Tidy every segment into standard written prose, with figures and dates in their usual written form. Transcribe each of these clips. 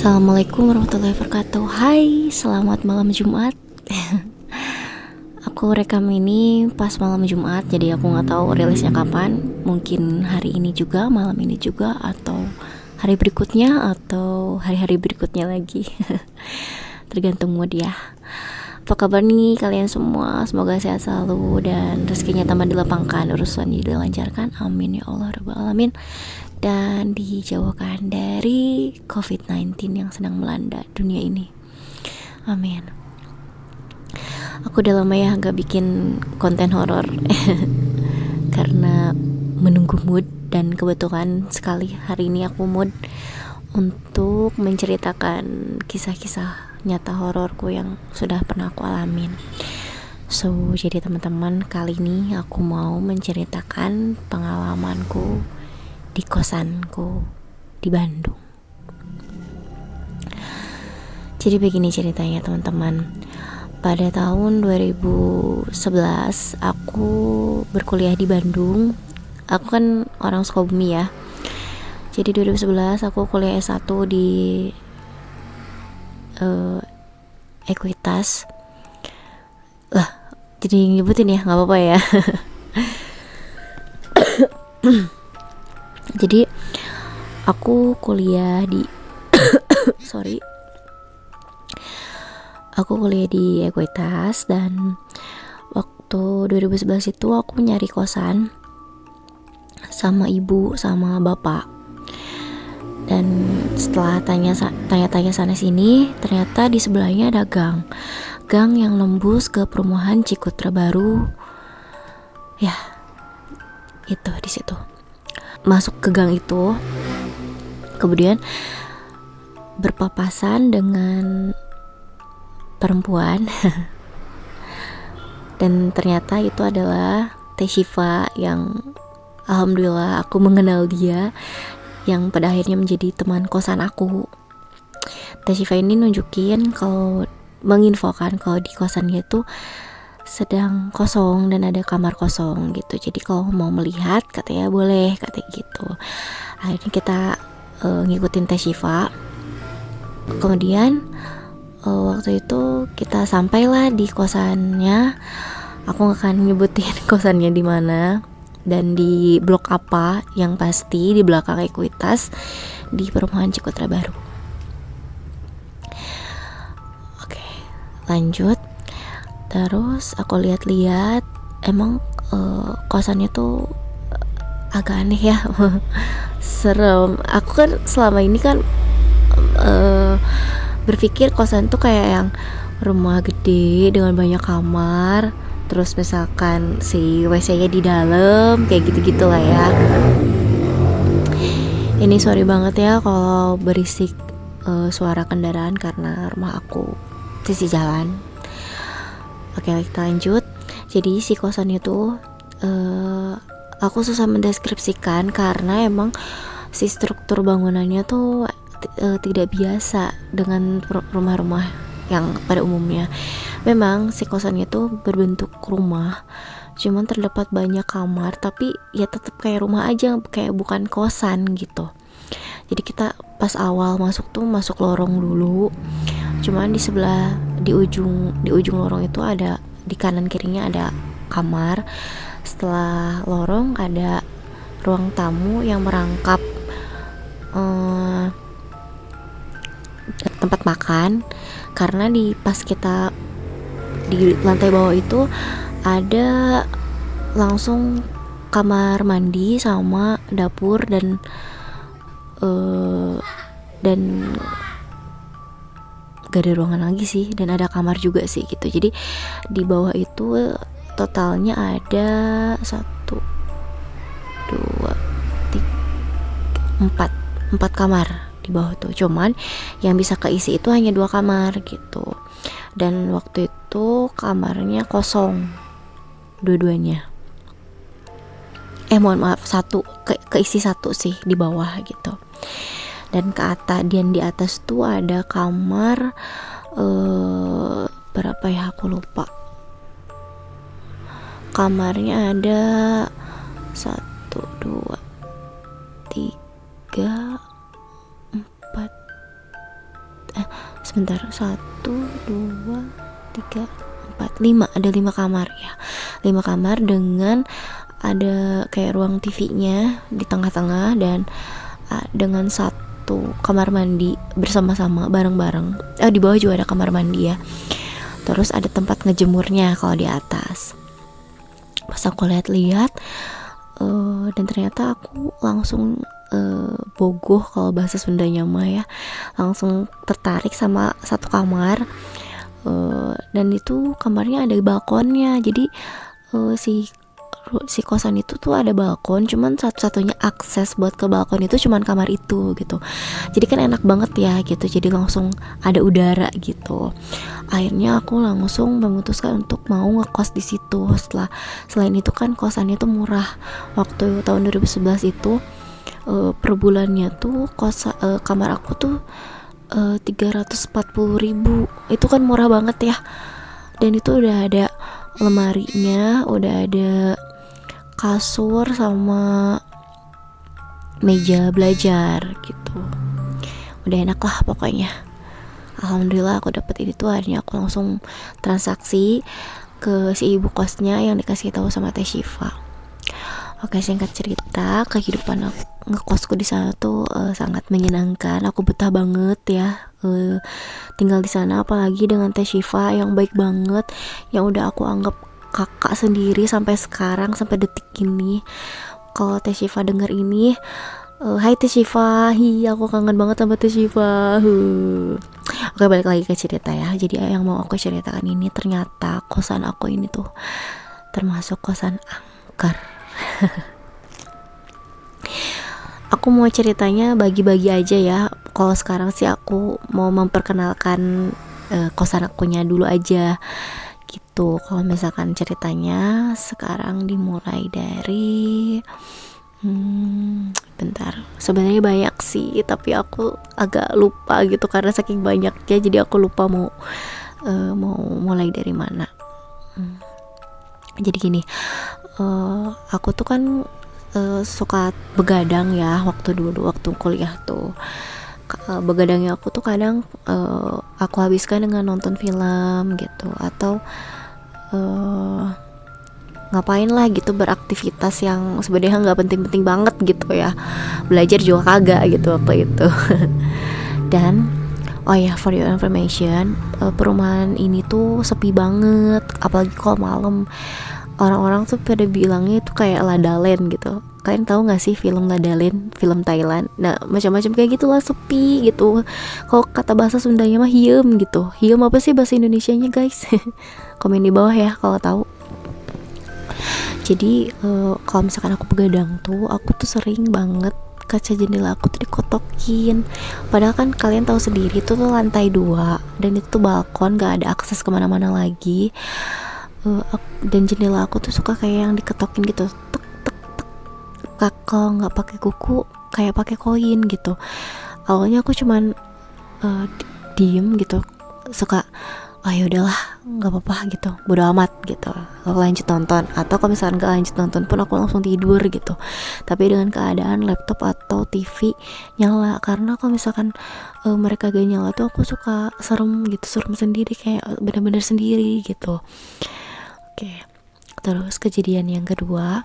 Assalamualaikum warahmatullahi wabarakatuh. Hai, selamat malam Jumat. Aku rekam ini pas malam Jumat, jadi aku nggak tahu rilisnya kapan. Mungkin hari ini juga, malam ini juga, atau hari berikutnya, atau hari-hari berikutnya lagi. Tergantung mood ya. Apa kabar nih kalian semua? Semoga sehat selalu dan rezekinya tambah dilapangkan, urusannya dilancarkan. Amin ya Allah rabbal alamin. Dan dijauhkan dari COVID-19 yang sedang melanda dunia ini. Amin. Aku udah lama ya gak bikin konten horor karena menunggu mood, dan kebetulan sekali hari ini aku mood untuk menceritakan kisah-kisah nyata hororku yang sudah pernah aku alamin. So, jadi teman-teman, kali ini aku mau menceritakan pengalamanku di kosanku di Bandung. Jadi begini ceritanya teman-teman. Pada tahun 2011 aku berkuliah di Bandung. Aku kan orang Sukabumi ya. Jadi 2011 aku kuliah S1 di Ekuitas. Lah, jadi nyebutin ya, nggak apa-apa ya. Jadi aku kuliah di aku kuliah di Ekuitas, dan waktu 2011 itu aku nyari kosan sama ibu sama bapak. Dan setelah tanya-tanya sana sini, ternyata di sebelahnya ada gang yang nembus ke perumahan Cikutra Baru. Ya, itu di situ. Masuk ke gang itu, kemudian berpapasan dengan perempuan dan ternyata itu adalah Teh Syifa, yang alhamdulillah aku mengenal dia, yang pada akhirnya menjadi teman kosan aku. Teh Syifa ini menginfokan kalau di kosannya itu sedang kosong dan ada kamar kosong gitu. Jadi kalau mau melihat katanya boleh, katanya gitu. Akhirnya kita ngikutin Teh Syifa. Kemudian waktu itu kita sampailah di kosannya. Aku gak akan nyebutin kosannya di mana dan di blok apa, yang pasti di belakang Ekuitas di perumahan Cikutra Baru. Oke, lanjut. Terus aku lihat-lihat, emang kosannya tuh agak aneh ya. Serem. Aku kan selama ini kan berpikir kosan tuh kayak yang rumah gede dengan banyak kamar, terus misalkan si WC-nya di dalam, kayak gitu-gitu lah ya. Ini sorry banget ya kalau berisik suara kendaraan karena rumah aku sisi jalan. Oke, kita lanjut. Jadi si kosan itu aku susah mendeskripsikan karena emang si struktur bangunannya tuh tidak biasa dengan rumah-rumah yang pada umumnya. Memang si kosannya tuh berbentuk rumah, cuman terdapat banyak kamar, tapi ya tetap kayak rumah aja, kayak bukan kosan gitu. Jadi kita pas awal masuk tuh masuk lorong dulu. Cuman di ujung lorong itu ada, di kanan kirinya ada kamar. Setelah lorong ada ruang tamu yang merangkap tempat makan, karena pas kita di lantai bawah itu ada langsung kamar mandi sama dapur dan gak ada ruangan lagi sih, dan ada kamar juga sih gitu. Jadi di bawah itu totalnya ada 1, 2, 3, 4 kamar di bawah tuh. Cuman yang bisa keisi itu hanya 2 kamar gitu. Dan waktu itu kamarnya kosong dua-duanya. Mohon maaf, keisi 1 sih di bawah gitu. Dan di atas tuh ada kamar berapa ya, aku lupa. Kamarnya ada 1, 2, 3, 4, sebentar, 1, 2, 3, 4, 5, ada 5 kamar ya, 5 kamar dengan ada kayak ruang TV-nya di tengah-tengah dan dengan satu kamar mandi bersama-sama bareng-bareng. Di bawah juga ada kamar mandi ya. Terus ada tempat ngejemurnya kalau di atas. Pas aku lihat-lihat dan ternyata aku langsung bogoh kalau bahasa Sundanya mah ya, langsung tertarik sama satu kamar. Dan itu kamarnya ada balkonnya, jadi si kosan itu tuh ada balkon, cuman satu-satunya akses buat ke balkon itu cuman kamar itu gitu. Jadi kan enak banget ya gitu, jadi langsung ada udara gitu. Akhirnya aku langsung memutuskan untuk mau ngekos di situ. Selain itu kan kosannya tuh murah. Waktu tahun 2011 itu per bulannya tuh kamar aku tuh 340.000. Itu kan murah banget ya. Dan itu udah ada lemarinya, udah ada kasur sama meja belajar gitu. Udah enak lah pokoknya. Alhamdulillah aku dapet ini tuh. Akhirnya aku langsung transaksi ke si ibu kosnya yang dikasih tahu sama Teh Syifa. Oke, singkat cerita, kehidupan ngekosku di sana tuh sangat menyenangkan. Aku betah banget ya tinggal di sana, apalagi dengan Teh Syifa yang baik banget, yang udah aku anggap kakak sendiri sampai sekarang, sampai detik ini. Kalau Teh Syifa denger ini, hai Teh Syifa, aku kangen banget sama Teh Syifa. Oke, balik lagi ke cerita ya. Jadi yang mau aku ceritakan ini, ternyata kosan aku ini tuh termasuk kosan angker. Aku mau ceritanya bagi-bagi aja ya. Kalau sekarang sih aku mau memperkenalkan kosan akunya dulu aja gitu. Kalau misalkan ceritanya sekarang dimulai dari bentar, sebenarnya banyak sih tapi aku agak lupa gitu karena saking banyaknya, jadi aku lupa mau mulai dari mana. Jadi gini, aku tuh kan suka begadang ya waktu kuliah tuh. Begadangnya aku tuh kadang aku habiskan dengan nonton film gitu, atau ngapain lah gitu, beraktivitas yang sebenarnya nggak penting-penting banget gitu ya, belajar juga kagak gitu waktu itu. Dan oh ya, for your information, perumahan ini tuh sepi banget, apalagi kalau malam. Orang-orang tuh pada bilangnya itu kayak La La Land gitu. Kalian tahu nggak sih film La La Land, film Thailand? Nah, macam-macam kayak gitulah, sepi gitu. Kalau kata bahasa Sundanya mah hiem gitu. Hiem apa sih bahasa Indonesianya, guys? Komen di bawah ya kalau tahu. Jadi kalau misalkan aku begadang tuh, aku tuh sering banget kaca jendela aku tuh dikotokin. Padahal kan kalian tahu sendiri tuh lantai 2 dan itu balkon, gak ada akses kemana-mana lagi. Dan jendela aku tuh suka kayak yang diketokin gitu, tek tek tek. Kalau nggak pakai kuku kayak pakai koin gitu. Awalnya aku cuman diem gitu, suka ya udahlah nggak apa-apa gitu, bodo amat gitu, aku lanjut nonton. Atau kalau misalkan nggak lanjut nonton pun aku langsung tidur gitu, tapi dengan keadaan laptop atau TV nyala. Karena kalau misalkan mereka gak nyala tuh aku suka serem gitu, serem sendiri, kayak bener-bener sendiri gitu. Oke, terus kejadian yang kedua,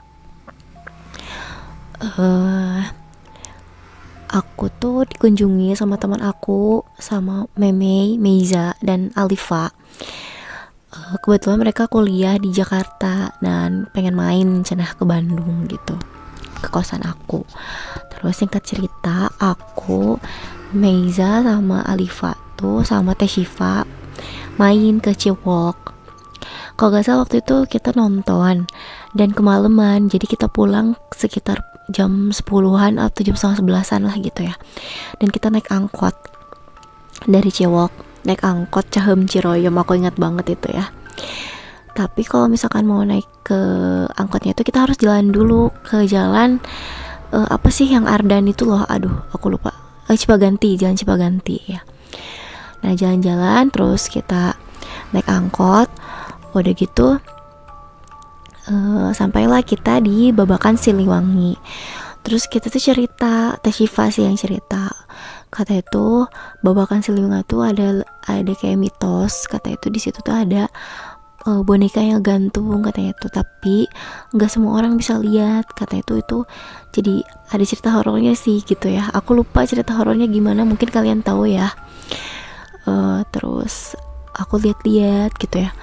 aku tuh dikunjungi sama teman aku, sama Meiza dan Alifa. Kebetulan mereka kuliah di Jakarta dan pengen main cenah ke Bandung gitu, ke kosan aku. Terus singkat cerita, aku, Meiza sama Alifa tuh sama Teh Syifa main ke Ciwok. Kalau gak salah waktu itu kita nonton dan kemalaman, jadi kita pulang sekitar jam 10-an atau jam setengah 11-an lah gitu ya. Dan kita naik angkot dari Ciwok, naik angkot Cahem Ciroyom, aku ingat banget itu ya. Tapi kalau misalkan mau naik ke angkotnya itu kita harus jalan dulu ke jalan apa sih yang Ardan itu loh, aduh aku lupa, Cipaganti, jalan Cipaganti ya. Nah jalan-jalan terus kita naik angkot. Udah gitu sampailah kita di Babakan Siliwangi. Terus kita tuh cerita, Teh Syifa sih yang cerita, Kata itu babakan Siliwangi tuh ada kayak mitos, kata itu di situ tuh ada boneka yang gantung katanya itu, tapi nggak semua orang bisa lihat kata itu jadi ada cerita horornya sih gitu ya. Aku lupa cerita horornya gimana, mungkin kalian tahu ya. Terus aku lihat-lihat gitu ya,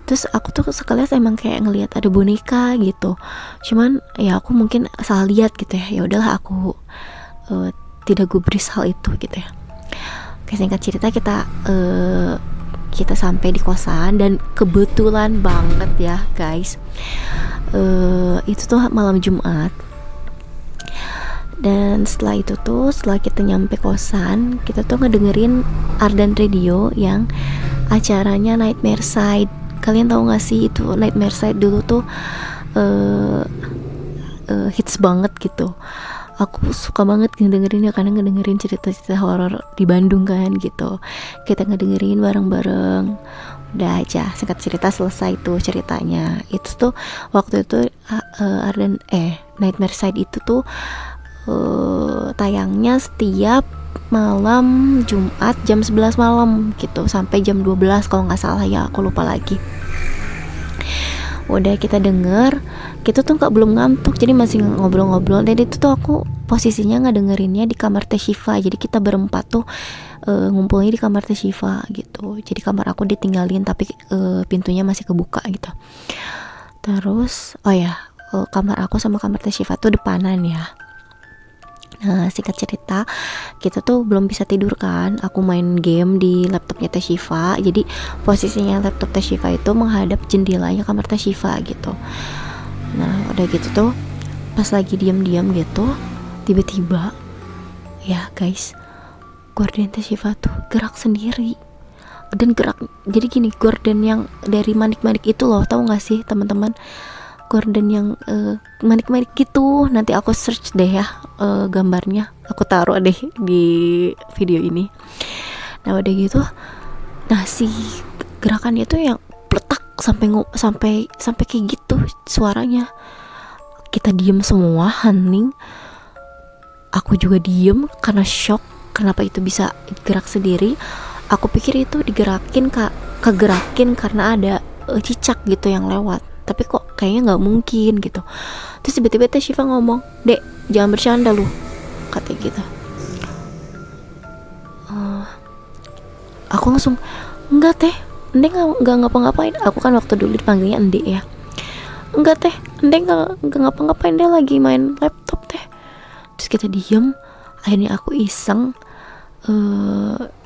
terus aku tuh sekalian emang kayak ngelihat ada boneka gitu, cuman ya aku mungkin salah lihat gitu ya. Ya udahlah, aku tidak gubris hal itu gitu ya. Oke, singkat cerita kita sampai di kosan, dan kebetulan banget ya guys, itu tuh malam Jumat. Dan setelah kita nyampe kosan, kita tuh ngedengerin Ardan Radio yang acaranya Nightmare Side. Kalian tahu gak sih itu Nightmare Side dulu tuh hits banget gitu. Aku suka banget ngedengerinnya karena ngedengerin cerita-cerita horor di Bandung kan gitu. Kita ngedengerin bareng-bareng. Udah aja, singkat cerita selesai tuh ceritanya. Itu tuh waktu itu Nightmare Side itu tuh tayangnya setiap malam Jumat jam 11 malam gitu sampai jam 12 kalau nggak salah ya, aku lupa lagi. Udah kita denger, kita tuh belum ngantuk, jadi masih ngobrol-ngobrol. Dan itu tuh aku posisinya ngedengerinnya di kamar Teh Syifa, jadi kita berempat tuh ngumpulnya di kamar Teh Syifa gitu. Jadi kamar aku ditinggalin tapi pintunya masih kebuka gitu. Terus kamar aku sama kamar Teh Syifa tuh depanan ya. Nah, singkat cerita, kita tuh belum bisa tidur kan. Aku main game di laptopnya Teh Syifa. Jadi posisinya laptop Teh Syifa itu menghadap jendelanya kamar Teh Syifa gitu. Nah, udah gitu tuh pas lagi diam-diam gitu, tiba-tiba ya guys, gorden Teh Syifa tuh gerak sendiri. Dan gerak, jadi gini, gorden yang dari manik-manik itu loh, tahu gak sih teman-teman? Gorden yang manik-manik gitu. Nanti aku search deh ya gambarnya, aku taruh deh di video ini. Nah udah gitu, nah si gerakannya tuh yang pletak sampai kayak gitu suaranya. Kita diem semua, hening. Aku juga diem karena shock kenapa itu bisa gerak sendiri. Aku pikir itu kegerakin karena ada cicak gitu yang lewat, tapi kok kayaknya nggak mungkin gitu. Terus tiba-tiba Teh Syifa ngomong, "Dek, jangan bercanda lu," katanya gitu. Aku langsung, "Enggak Teh, Ndek nggak ngapa-ngapain." Aku kan waktu dulu dipanggilnya Ndek ya. "Enggak Teh, Ndek nggak ngapa-ngapain, dia lagi main laptop Teh." Terus kita diem. Akhirnya aku iseng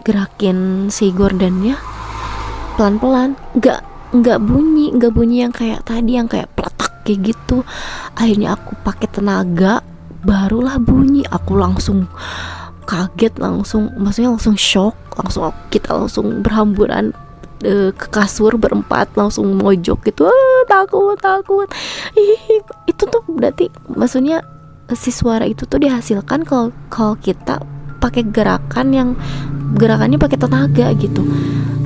gerakin si gordennya pelan-pelan, nggak bunyi yang kayak tadi, yang kayak peletak kayak gitu. Akhirnya aku pakai tenaga, barulah bunyi. Aku langsung kaget, maksudnya langsung shock, kita langsung berhamburan ke kasur berempat, langsung mojok gitu. Takut. Itu tuh berarti maksudnya si suara itu tuh dihasilkan kalau kita pakai gerakannya pakai tenaga gitu.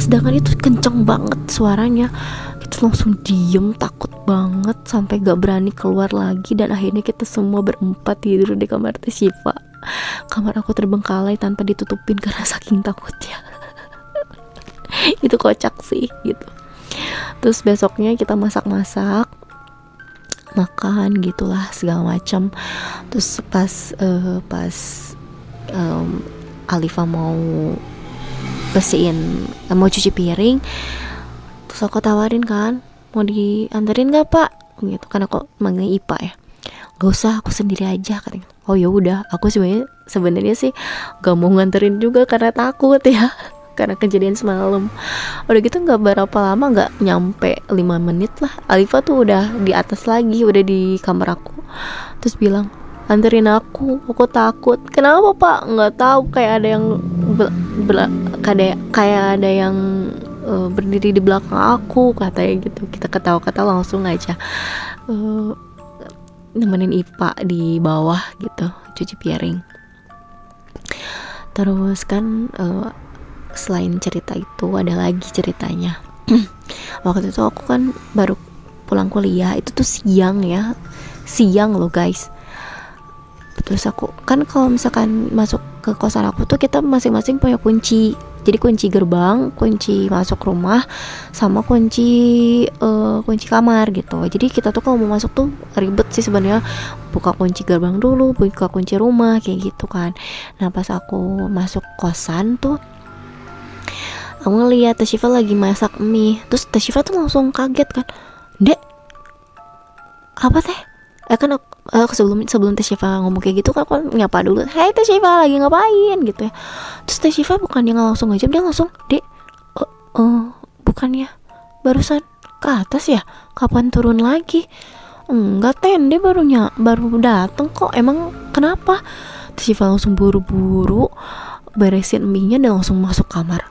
Sedangkan itu kenceng banget suaranya. Kita langsung diem, takut banget sampai gak berani keluar lagi. Dan akhirnya kita semua berempat tidur di kamar Teh Syifa. Kamar aku terbengkalai tanpa ditutupin karena saking takutnya. Itu kocak sih gitu. Terus besoknya kita masak makan gitulah segala macam. Terus pas Alifa mau cuci piring, terus aku tawarin kan, "Mau dianterin gak Pak?" gitu, karena kok manggilnya Ipa ya. "Gak usah, aku sendiri aja," katanya. Oh ya udah, aku sebenarnya sih gak mau nganterin juga karena takut ya, karena kejadian semalam. Udah gitu gak berapa lama, gak nyampe 5 menit lah, Alifa tuh udah di atas lagi, udah di kamar aku. Terus bilang, "Anterin aku takut." "Kenapa Pak?" "Nggak tahu, kayak ada yang kayak ada yang berdiri di belakang aku," katanya gitu. Kita ketawa-ketawa, langsung aja nemenin Ipa di bawah gitu cuci piring. Terus kan selain cerita itu ada lagi ceritanya. Waktu itu aku kan baru pulang kuliah, itu tuh siang loh guys. Terus aku kan kalau misalkan masuk ke kosan aku tuh kita masing-masing punya kunci. Jadi kunci gerbang, kunci masuk rumah, sama kunci kamar gitu. Jadi kita tuh kalau mau masuk tuh ribet sih sebenarnya, buka kunci gerbang dulu, buka kunci rumah kayak gitu kan. Nah pas aku masuk kosan tuh, aku ngeliat Teh Syifa lagi masak mie. Terus Teh Syifa tuh langsung kaget kan, Dek, apa teh? Kan aku, sebelum Teh Syifa ngomong kayak gitu kan aku nyapa dulu, Hai Teh Syifa, lagi ngapain gitu ya. Terus Teh Syifa bukannya nggak langsung ngejawab, dia langsung, Dek, bukannya barusan ke atas ya, kapan turun lagi? Enggak teh, dia baru dateng kok. Emang kenapa? Teh Syifa langsung buru-buru beresin mie nya dan langsung masuk kamar.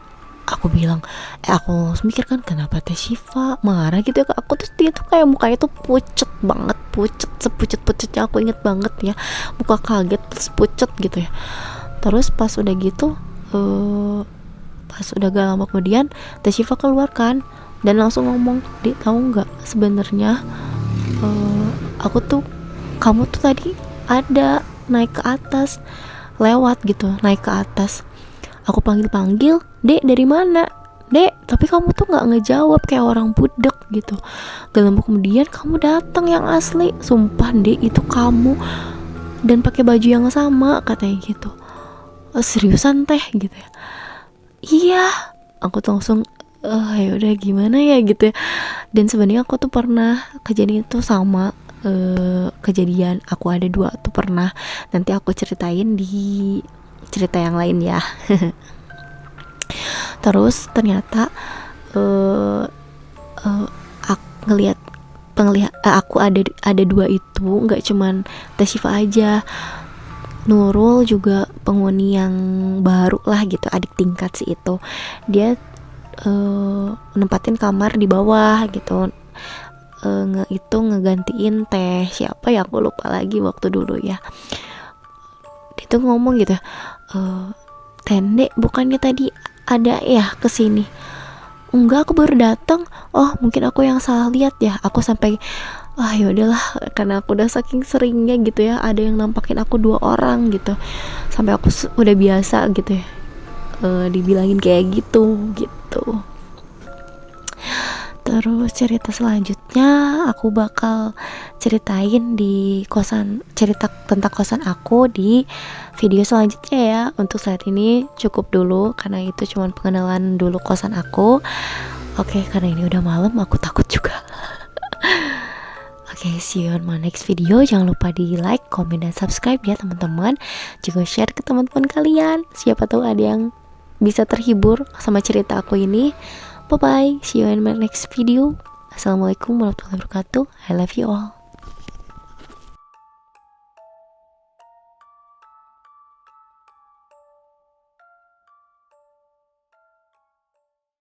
Aku bilang, aku langsung mikir kan, kenapa Teh Syifa marah gitu ya ke aku. Terus dia tuh kayak mukanya tuh pucet banget, sepucet-pucetnya, aku inget banget ya, muka kaget terus pucet gitu ya. Terus pas udah gitu, pas udah gak lama kemudian Teh Syifa keluar kan dan langsung ngomong, Di, tahu nggak sebenarnya kamu tuh tadi ada naik ke atas, lewat gitu, naik ke atas. Aku panggil, Dek dari mana? Dek, tapi kamu tuh nggak ngejawab, kayak orang budek gitu. Gak lama kemudian kamu datang yang asli, sumpah Dek itu kamu, dan pakai baju yang sama katanya gitu. Seriusan Teh gitu ya? Iya, aku tuh langsung ya udah gimana ya gitu ya. Dan sebenarnya aku tuh pernah kejadian itu sama, kejadian aku ada 2 tuh pernah. Nanti aku ceritain di cerita yang lain ya. Terus ternyata aku ngelihat aku ada 2 itu, nggak cuman Teh Syifa aja, Nurul juga penghuni yang baru lah gitu, adik tingkat sih itu. Dia nempatin kamar di bawah gitu, ngegantiin Teh siapa ya, aku lupa lagi waktu dulu ya. Dia tuh ngomong gitu, Tende bukannya tadi ada ya kesini? Enggak, aku baru datang. Oh mungkin aku yang salah lihat ya. Aku sampai ya udahlah, karena aku udah saking seringnya gitu ya ada yang nampakin aku 2 orang gitu, sampai aku udah biasa gitu ya, dibilangin kayak gitu. Terus cerita selanjutnya aku bakal ceritain di cerita tentang kosan aku di video selanjutnya ya. Untuk saat ini cukup dulu karena itu cuma pengenalan dulu kosan aku. Oke, karena ini udah malam aku takut juga. Oke, see you on my next video. Jangan lupa di like, comment, dan subscribe ya teman-teman. Juga share ke teman-teman kalian, siapa tahu ada yang bisa terhibur sama cerita aku ini. Bye bye, see you in my next video. Assalamualaikum warahmatullahi wabarakatuh. I love you all.